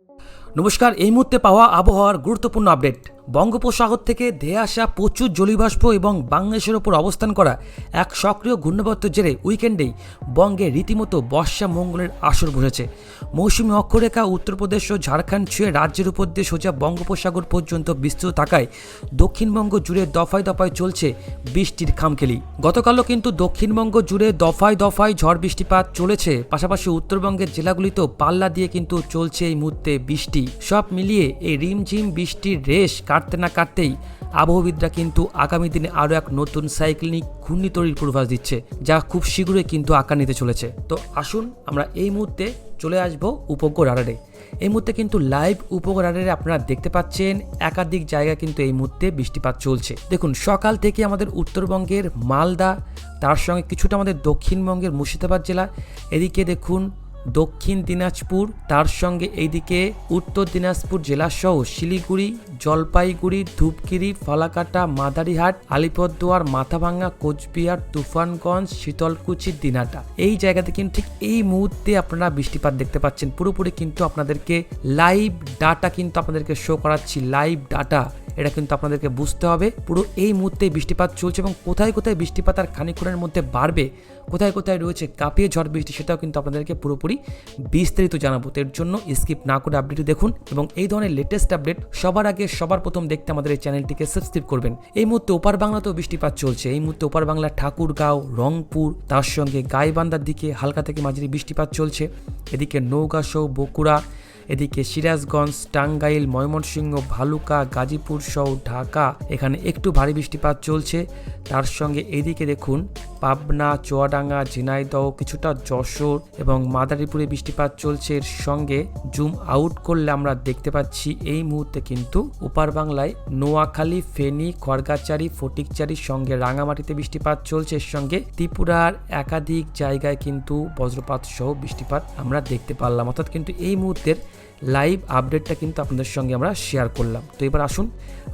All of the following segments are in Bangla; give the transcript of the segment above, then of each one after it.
নমস্কার, এই মুহূর্তে পাওয়া আবহাওয়ার গুরুত্বপূর্ণ আপডেট। বঙ্গোপসাগর থেকে ধেয়ে আসা প্রচুর জলীয়বাষ্প এবং বাংলাদেশের ওপর অবস্থান করা এক সক্রিয় ঘূর্ণাবর্তের জেরে উইকেন্ডেই বঙ্গে রীতিমতো বর্ষা মঙ্গলের আসর বসেছে। মৌসুমী অক্ষরেখা উত্তরপ্রদেশ ও ঝাড়খণ্ড ছুঁয়ে রাজ্যের উপর দিয়ে সোজা বঙ্গোপসাগর পর্যন্ত বিস্তৃত থাকায় দক্ষিণবঙ্গ জুড়ে দফায় দফায় চলছে বৃষ্টির খামখেলি। গতকালও কিন্তু দক্ষিণবঙ্গ জুড়ে দফায় দফায় ঝড় বৃষ্টিপাত চলেছে, পাশাপাশি উত্তরবঙ্গের জেলাগুলিতেও পাল্লা দিয়ে কিন্তু চলছে এই মুহূর্তে বৃষ্টি। সব মিলিয়ে এই রিমঝিম বৃষ্টির রেশ কাটতে না কাটতেই আবহাওয়াবিদরা কিন্তু আগামী দিনে আরও এক নতুন সাইক্লোনিক ঘূর্ণি তৈরির পূর্বাভাস দিচ্ছে, যা খুব শীঘ্রই কিন্তু আকার নিতে চলেছে। তো আসুন আমরা এই মুহূর্তে চলে আসব উপগ্রহ রাডারে। এই মুহূর্তে কিন্তু লাইভ উপগ্রহ রাডারে আপনারা দেখতে পাচ্ছেন একাধিক জায়গায় কিন্তু এই মুহূর্তে বৃষ্টিপাত চলছে। দেখুন, সকাল থেকে আমাদের উত্তরবঙ্গের মালদা, তার সঙ্গে কিছুটা আমাদের দক্ষিণবঙ্গের মুর্শিদাবাদ জেলা, এদিকে দেখুন দক্ষিণ দিনাজপুর, তার সঙ্গে এইদিকে উত্তর দিনাজপুর জেলাসহ শিলিগুড়ি, জলপাইগুড়ি, ধূপগুড়ি, ফালাকাটা, মাদারিহাট, আলিপুরদুয়ার, মাথাভাঙ্গা, কোচবিহার, তুফানগঞ্জ, শীতলকুচি, দিনাটা, এই জায়গাতে কিন্তু ঠিক এই মুহূর্তে আপনারা বৃষ্টিপাত দেখতে পাচ্ছেন। পুরোপুরি কিন্তু আপনাদেরকে লাইভ ডাটা কিন্তু আপনাদেরকে শো করাচ্ছি। লাইভ ডাটা, এটা কিন্তু আপনাদেরকে বুঝতে হবে পুরো এই মুহূর্তে বৃষ্টিপাত চলছে এবং কোথায় কোথায় বৃষ্টিপাত আর খানিকক্ষণের মধ্যে বাড়বে, কোথায় কোথায় রয়েছে কাঁপিয়ে ঝড় বৃষ্টি, সেটাও কিন্তু আপনাদেরকে পুরোপুরি বিস্তারিত জানাবো। এর জন্য স্কিপ না করে আপডেট দেখুন এবং এই ধরনের লেটেস্ট আপডেট সবার আগে সবার প্রথম দেখতে আমাদের এই চ্যানেলটিকে সাবস্ক্রাইব করবেন। এই মুহূর্তে ওপার বাংলাতেও বৃষ্টিপাত চলছে। এই মুহূর্তে ওপার বাংলা ঠাকুরগাঁও, রংপুর, তার সঙ্গে গাইবান্ধার দিকে হালকা থেকে মাঝারি বৃষ্টিপাত চলছে। এদিকে নওগাঁ সহ বগুড়া, এদিকে সিরাজগঞ্জ, টাঙ্গাইল, ময়মনসিংহ, ভালুকা, গাজীপুর সহ ঢাকা, এখানে একটু ভারী বৃষ্টিপাত চলছে। তার সঙ্গে এদিকে দেখুন পাবনা, চুয়াডাঙ্গা, ঝিনাইদহ, কিছুটা যশোর এবং মাদারীপুরে বৃষ্টিপাত চলছে। এর সঙ্গে জুম আউট করলে আমরা দেখতে পাচ্ছি এই মুহূর্তে কিন্তু ওপার বাংলায় নোয়াখালী, ফেনী, খড়গাচারি, ফটিকচারির সঙ্গে রাঙামাটিতে বৃষ্টিপাত চলছে। এর সঙ্গে ত্রিপুরার একাধিক জায়গায় কিন্তু বজ্রপাত সহ বৃষ্টিপাত আমরা দেখতে পারলাম। অর্থাৎ কিন্তু এই মুহূর্তের লাইভ আপডেটটা কিন্তু আপনাদের সঙ্গে আমরা শেয়ার করলাম। তো এবার আসুন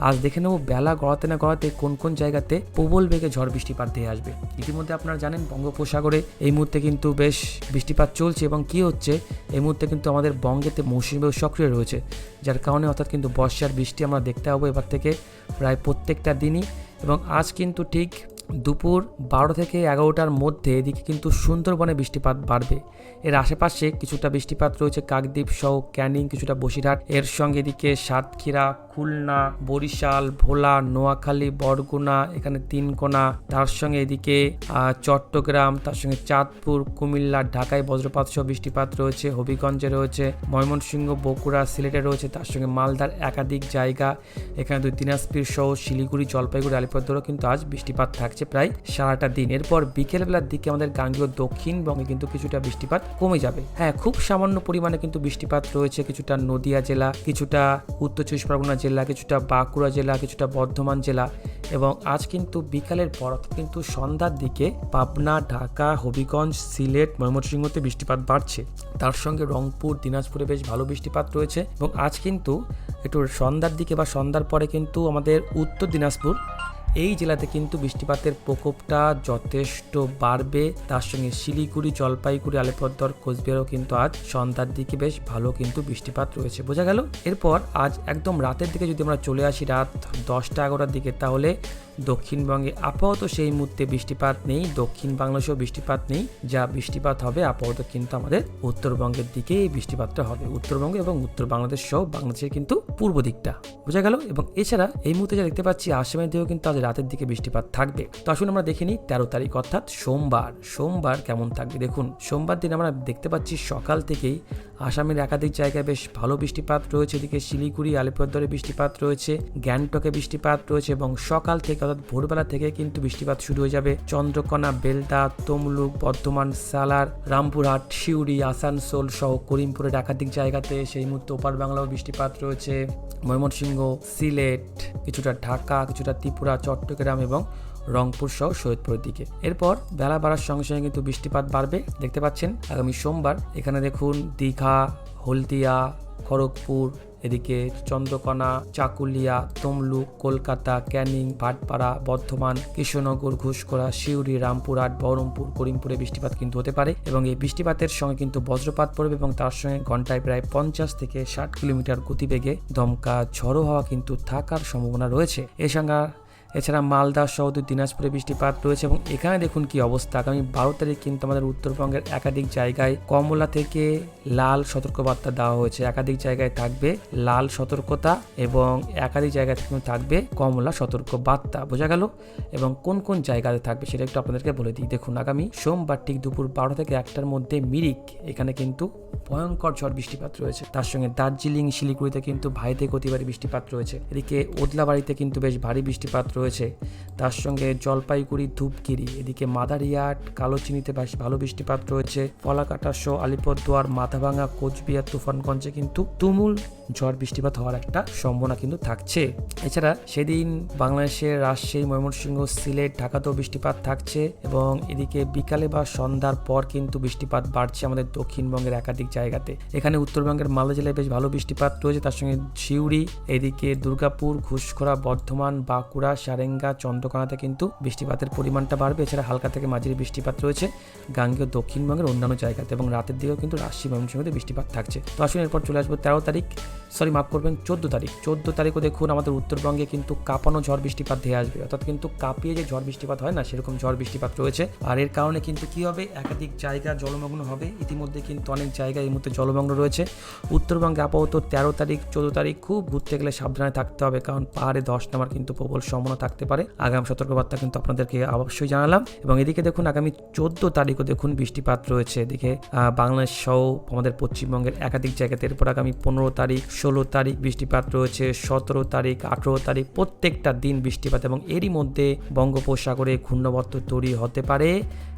আজ দেখে নেব বেলা গড়াতে না গড়াতে কোন কোন জায়গাতে প্রবল বেগে ঝড় বৃষ্টিপাত দিয়ে আসবে। ইতিমধ্যে আপনারা জানেন বঙ্গোপসাগরে এই মুহূর্তে কিন্তু বেশ বৃষ্টিপাত চলছে এবং কি হচ্ছে, এই মুহূর্তে কিন্তু আমাদের বঙ্গেতে মৌসুমী বায়ু সক্রিয় রয়েছে, যার কারণে অর্থাৎ কিন্তু বর্ষার বৃষ্টি আমরা দেখতে পাবো এবার থেকে প্রায় প্রত্যেকটা দিনই। এবং আজ কিন্তু ঠিক দুপুর 12 থেকে 11টার মধ্যে এদিকে কিন্তু সুন্দরবনে বৃষ্টিপাত বাড়বে। এর আশেপাশে কিছুটা বৃষ্টিপাত রয়েছে কাকদ্বীপ সহ ক্যানিং, কিছুটা বসিরহাট, এর সঙ্গে এদিকে সাতক্ষীরা, খুলনা, বরিশাল, ভোলা, নোয়াখালী, বরগুনা, এখানে তিনকোনা, তার সঙ্গে এদিকে চট্টগ্রাম, তার সঙ্গে চাঁদপুর, কুমিল্লা, ঢাকায় বজ্রপাত সহ বৃষ্টিপাত রয়েছে, হবিগঞ্জে রয়েছে, ময়মনসিংহ, বগুড়া, সিলেটে রয়েছে, তার সঙ্গে মালদার একাধিক জায়গা, এখানে দিনাজপুর সহ শিলিগুড়ি, জলপাইগুড়ি, আলিপুরদুয়ারও কিন্তু আজ বৃষ্টিপাত থাকছে প্রায় সারাটা দিন। এরপর বিকেলবেলার দিকে আমাদের গাঙ্গেয় দক্ষিণবঙ্গে কিন্তু কিছুটা বৃষ্টিপাত কমে যাবে। হ্যাঁ, খুব সামান্য পরিমাণে কিন্তু বৃষ্টিপাত রয়েছে কিছুটা নদিয়া জেলা, কিছুটা উত্তর চব্বিশ পরগনা জেলা, কিছুটা বাঁকুড়া জেলা, কিছুটা বর্ধমান জেলা। এবং আজ কিন্তু বিকালের পর কিন্তু সন্ধ্যার দিকে পাবনা, ঢাকা, হবিগঞ্জ, সিলেট, ময়মনসিংহতে বৃষ্টিপাত বাড়ছে। তার সঙ্গে রংপুর, দিনাজপুরে বেশ ভালো বৃষ্টিপাত রয়েছে। এবং আজ কিন্তু একটু সন্ধ্যার দিকে বা সন্ধ্যার পরে কিন্তু আমাদের উত্তর দিনাজপুর এই জেলাতে কিন্তু বৃষ্টিপাতের প্রকোপটা যথেষ্ট বাড়বে। তার সঙ্গে শিলিগুড়ি, জলপাইগুড়ি, আলিপুরদুয়ার, কোচবিহারও কিন্তু আজ সন্ধ্যার দিকে বেশ ভালো কিন্তু বৃষ্টিপাত রয়েছে, বোঝা গেল। এরপর আজ একদম রাতের দিকে যদি আমরা চলে আসি রাত 10টা-11টার দিকে, তাহলে দক্ষিণবঙ্গে আপাতত সেই মুহূর্তে বৃষ্টিপাত নেই, দক্ষিণ বাংলাদেশেও বৃষ্টিপাত নেই। যা বৃষ্টিপাত হবে আপাতত কিন্তু আমাদের উত্তরবঙ্গের দিকে এই বৃষ্টিপাতটা হবে, উত্তরবঙ্গ এবং উত্তর বাংলাদেশ সহ বাংলাদেশের কিন্তু পূর্ব দিকটা, বোঝা গেল। এবং এছাড়া এই মুহূর্তে যা দেখতে পাচ্ছি আসামের দিকেও কিন্তু আজ রাতের দিকে বৃষ্টিপাত থাকবে। তো আসুন আমরা দেখে নিই 13 তারিখ অর্থাৎ সোমবার কেমন থাকবে। দেখুন, সোমবার দিন আমরা দেখতে পাচ্ছি সকাল থেকেই আসামের একাধিক জায়গায় বেশ ভালো বৃষ্টিপাত রয়েছে। এদিকে শিলিগুড়ি, আলিপুরদুয়ারে বৃষ্টিপাত রয়েছে, গ্যাংটকে বৃষ্টিপাত রয়েছে এবং সকাল থেকে অর্থাৎ ভোরবেলা থেকে কিন্তু বৃষ্টিপাত শুরু হয়ে যাবে চন্দ্রকোনা, বেলদা, তমলুক, বর্ধমান, সালার, রামপুরহাট, সিউড়ি, আসানসোল সহ করিমপুরের একাধিক জায়গাতে। সেই মুহূর্তে ওপার বাংলাও বৃষ্টিপাত রয়েছে, ময়মনসিংহ, সিলেট, কিছুটা ঢাকা, কিছুটা ত্রিপুরা, চট্টগ্রাম এবং রংপুর সহ সৈয়দপুরের দিকে। এরপর বেলা বাড়ার সঙ্গে সঙ্গে কিন্তু বৃষ্টিপাত বাড়বে। দেখতে পাচ্ছেন আগামী সোমবার এখানে দেখুন দীঘা, হলদিয়া, খড়গপুর এদিকে চন্দ্রকোনা, চাকুলিয়া, তমলুক, কলকাতা, ক্যানিং, ভাটপাড়া, বর্ধমান, কৃষ্ণনগর, ঘুষকরা, সিউড়ি, রামপুরহাট, বহরমপুর, করিমপুরে বৃষ্টিপাত কিন্তু হতে পারে এবং এই বৃষ্টিপাতের সঙ্গে কিন্তু বজ্রপাত পড়বে এবং তার সঙ্গে ঘন্টায় প্রায় 50 থেকে 60 কিলোমিটার গতিবেগে দমকা ঝড়ো হাওয়া কিন্তু থাকার সম্ভাবনা রয়েছে। এছাড়া মালদা, সহদর, দিনাজপুরে বৃষ্টিপাত রয়েছে এবং এখানে দেখুন কি অবস্থা। আগামী 12 তারিখ কিন্তু আমাদের উত্তরবঙ্গের একাধিক জায়গায় কমলা থেকে লাল সতর্কবার্তা দেওয়া হয়েছে। একাধিক জায়গায় থাকবে লাল সতর্কতা এবং একাধিক জায়গায় থাকবে কমলা সতর্কবার্তা, বোঝা গেল? এবং কোন কোন জায়গাতে থাকবে সেটা একটু আপনাদেরকে বলে দিই। দেখুন, আগামী সোমবার ঠিক দুপুর 12 থেকে 1টার মধ্যে মিরিক, এখানে কিন্তু ভয়ঙ্কর ঝড় বৃষ্টিপাত রয়েছে। তার সঙ্গে দার্জিলিং, শিলিগুড়িতে কিন্তু ভারী থেকে অতি ভারী বৃষ্টিপাত রয়েছে। এদিকে ওদলাবাড়িতে কিন্তু বেশ ভারী বৃষ্টিপাত রয়েছে। তার সঙ্গে জলপাইগুড়ি, ধূপগিরি, এদিকে মাদারিহাট, কালোচিনিতে বেশ ভালো বৃষ্টিপাত রয়েছে। ফলাকাটা সহ আলিপুরদুয়ার, মাথাভাঙা, কোচবিহার, তুফানগঞ্জে কিন্তু তুমুল ঝড় বৃষ্টিপাত হওয়ার একটা সম্ভাবনা কিন্তু থাকছে। এছাড়া সেদিন বাংলাদেশের রাজশাহী, ময়মনসিংহ, সিলেট, ঢাকাতেও বৃষ্টিপাত থাকছে এবং এদিকে বিকালে বা সন্ধ্যার পর কিন্তু বৃষ্টিপাত বাড়ছে আমাদের দক্ষিণবঙ্গের একাধিক জায়গাতে। এখানে উত্তরবঙ্গের মালদা জেলায় বেশ ভালো বৃষ্টিপাত রয়েছে। তার সঙ্গে সিউড়ি, এদিকে দুর্গাপুর, ঘুষখোরা, বর্ধমান, বাঁকুড়া, সারেঙ্গা, চন্দ্রকোনাতে কিন্তু বৃষ্টিপাতের পরিমাণটা বাড়বে। এছাড়া হালকা থেকে মাঝারি বৃষ্টিপাত রয়েছে গাঙ্গেয় দক্ষিণবঙ্গের অন্যান্য জায়গাতে এবং রাতের দিকেও কিন্তু রাজশাহী, ময়মনসিংহতে বৃষ্টিপাত থাকছে। তো আসুন এরপর চলে আসবো 13 তারিখ, 14 তারিখ। 14 তারিখও দেখুন আমাদের উত্তরবঙ্গে কিন্তু কাঁপানো ঝড় বৃষ্টিপাত ধেয়ে আসবে, অর্থাৎ কিন্তু কাঁপিয়ে যে ঝড় বৃষ্টিপাত হয় না, সেরকম ঝড় বৃষ্টিপাত রয়েছে। আর এর কারণে কিন্তু কি হবে, একাধিক জায়গা জলমগ্ন হবে। ইতিমধ্যে কিন্তু অনেক জায়গায় এই মুহূর্তে জলমগ্ন রয়েছে। উত্তরবঙ্গে আপাতত 13 তারিখ, 14 তারিখ খুব ঘুরতে গেলে সাবধানে থাকতে হবে, কারণ পাহাড়ে ধস নামার কিন্তু প্রবল সম্ভাবনা থাকতে পারে। আগাম সতর্কবার্তা কিন্তু আপনাদেরকে অবশ্যই জানালাম। এবং এদিকে দেখুন আগামী 14 তারিখও দেখুন বৃষ্টিপাত রয়েছে। এদিকে বাংলাদেশ সহ আমাদের পশ্চিমবঙ্গের একাধিক জায়গাতে। এরপর আগামী 15 তারিখ, 16 তারিখ বৃষ্টিপাত রয়েছে, 17 তারিখ, 18 তারিখ, প্রত্যেকটা দিন বৃষ্টিপাত এবং এরই মধ্যে বঙ্গোপসাগরে ঘূর্ণাবর্ত তৈরি হতে পারে,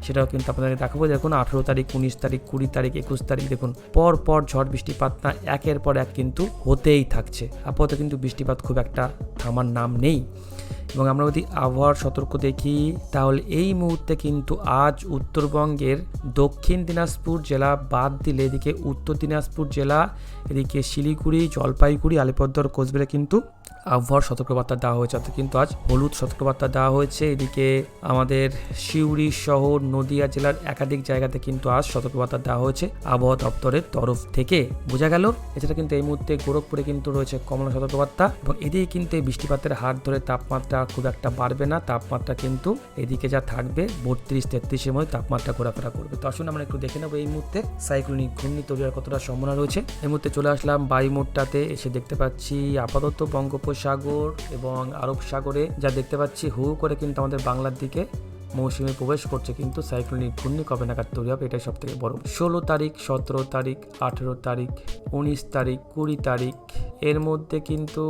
সেটাও কিন্তু আপনাদের দেখাবো। দেখুন 18 তারিখ, 19 তারিখ, 20 তারিখ, 21 তারিখ দেখুন পর পর ঝড় বৃষ্টিপাত না একের পর এক কিন্তু হতেই থাকছে। আপাতত কিন্তু বৃষ্টিপাত খুব একটা থামার নাম নেই। এবং আমরা যদি আবহাওয়ার সতর্ক দেখি তাহলে এই মুহূর্তে কিন্তু আজ উত্তরবঙ্গের দক্ষিণ দিনাজপুর জেলা বাদ দিলে এদিকে উত্তর দিনাজপুর জেলা, এদিকে শিলিগুড়ি, জলপাইগুড়ি, আলিপুরদুয়ার, কোচবিহারে কিন্তু আবহাওয়ার সতর্কবার্তা দেওয়া হয়েছে, অর্থাৎ কিন্তু আজ হলুদ সতর্কবার্তা দেওয়া হয়েছে। এদিকে আমাদের সিউড়ি শহর, নদিয়া জেলার একাধিক জায়গাতে কিন্তু আজ সতর্কবার্তা দেওয়া হয়েছে আবহাওয়া দপ্তরের তরফ থেকে, বোঝা গেল? এছাড়া কিন্তু এই মুহূর্তে গোরখপুরে কিন্তু রয়েছে কমলা সতর্কবার্তা এবং এদিকে কিন্তু এই বৃষ্টিপাতের হাত ধরে তাপমাত্রা খুব একটা বাড়বে না। তাপমাত্রা কিন্তু এদিকে যা থাকবে 32-33-এর মধ্যে তাপমাত্রা ঘোরাফেরা করবে। তো আসুন আমরা একটু দেখে নেবো এই মুহূর্তে সাইক্লোনিক ঘূর্ণি তৈরি হওয়ার কতটা সম্ভাবনা রয়েছে। এই মুহূর্তে চলে আসলাম বায়ুমোডটাতে, এসে দেখতে পাচ্ছি আপাতত বঙ্গোপসাগর এবং আরব সাগরে যা দেখতে পাচ্ছি হু করে কিন্তু আমাদের বাংলার দিকে মৌসুমে প্রবেশ করছে, কিন্তু সাইক্লোনিক ঘূর্ণি কবে নাগাদ তৈরি হবে এটাই সব থেকে বড়। 16 তারিখ, 17 তারিখ, 18 তারিখ, 19 তারিখ, 20 তারিখ এর মধ্যে কিন্তু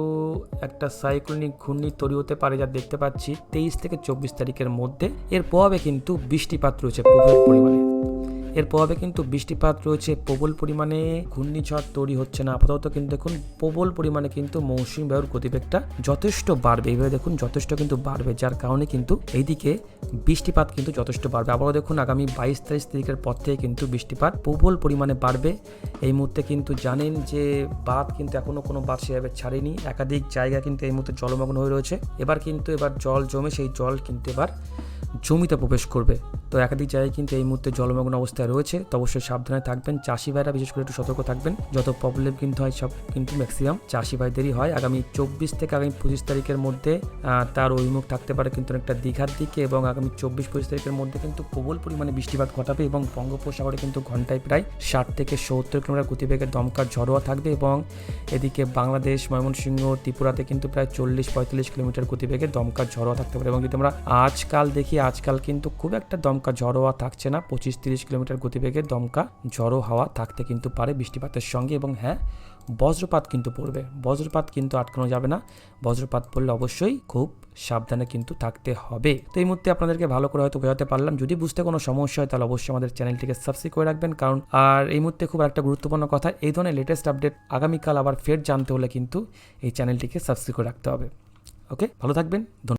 একটা সাইক্লোনিক ঘূর্ণি তৈরি হতে পারে, যা দেখতে পাচ্ছি 23 থেকে 24 তারিখের মধ্যে। এর প্রভাবে কিন্তু বৃষ্টিপাত রয়েছে প্রবল পরিমাণে। এর প্রভাবে কিন্তু বৃষ্টিপাত রয়েছে প্রবল পরিমাণে, ঘূর্ণিঝড় তৈরি হচ্ছে না আপাতত, কিন্তু দেখুন প্রবল পরিমাণে কিন্তু মৌসুমী বায়ুর গতিবেগটা যথেষ্ট বাড়বে। এইভাবে দেখুন যথেষ্ট কিন্তু বাড়বে, যার কারণে কিন্তু এইদিকে বৃষ্টিপাত কিন্তু যথেষ্ট বাড়বে। আবারও দেখুন আগামী 22-23 তারিখের পর থেকে কিন্তু বৃষ্টিপাত প্রবল পরিমাণে বাড়বে। এই মুহূর্তে কিন্তু জানেন যে বাঁধ কিন্তু এখনো কোনো বাঁধ সেভাবে ছাড়েনি, একাধিক জায়গা কিন্তু এই মুহূর্তে জলমগ্ন হয়ে রয়েছে। এবার জল জমে সেই জল কিন্তু এবার জমিতে প্রবেশ করবে। তো একাধিক জায়গায় কিন্তু এই মুহূর্তে জলমগ্ন অবস্থায় রয়েছে, তো অবশ্যই সাবধানে থাকবেন। চাষি ভাইরা বিশেষ করে একটু সতর্ক থাকবেন। যত প্রবলেম কিন্তু হয় সব কিন্তু ম্যাক্সিমাম চাষি ভাইদেরই হয়। আগামী 24 থেকে আগামী 25 তারিখের মধ্যে তার অভিমুখ থাকতে পারে কিন্তু অনেকটা দীঘার দিকে এবং আগামী 24-25 তারিখের মধ্যে কিন্তু প্রবল পরিমাণে বৃষ্টিপাত ঘটাবে এবং বঙ্গোপসাগরে কিন্তু ঘন্টায় প্রায় 60 থেকে 70 কিলোমিটার গতিবেগের দমকা ঝড়োয়া থাকবে এবং এদিকে বাংলাদেশ, ময়মনসিংহ, ত্রিপুরাতে কিন্তু প্রায় 40-45 কিলোমিটার গতিবেগের দমকা ঝড়োয়া থাকতে পারে। এবং যদি আমরা আজকাল দেখি, আজকাল কিন্তু খুব একটা দমকা ঝড়ো হাওয়া থাকছে না, 25-30 কিলোমিটার গতিবেগে দমকা ঝড়ো হাওয়া থাকতে কিন্তু পারে বৃষ্টিপাতের সঙ্গে। এবং হ্যাঁ, বজ্রপাত কিন্তু পড়বে, বজ্রপাত কিন্তু আটকানো যাবে না। বজ্রপাত পড়লে অবশ্যই খুব সাবধানে কিন্তু থাকতে হবে। তো এই মুহূর্তে আপনাদেরকে ভালো করে হয়তো বোঝাতে পারলাম। যদি বুঝতে কোনো সমস্যা হয় তাহলে অবশ্যই আমাদের চ্যানেলটিকে সাবস্ক্রাইব করে রাখবেন, কারণ আর এই মুহূর্তে খুব একটা গুরুত্বপূর্ণ কথা, এই ধরনের লেটেস্ট আপডেট আগামীকাল আবার ফের জানতে হলে কিন্তু এই চ্যানেলটিকে সাবস্ক্রাইব করে রাখতে হবে। ওকে, ভালো থাকবেন।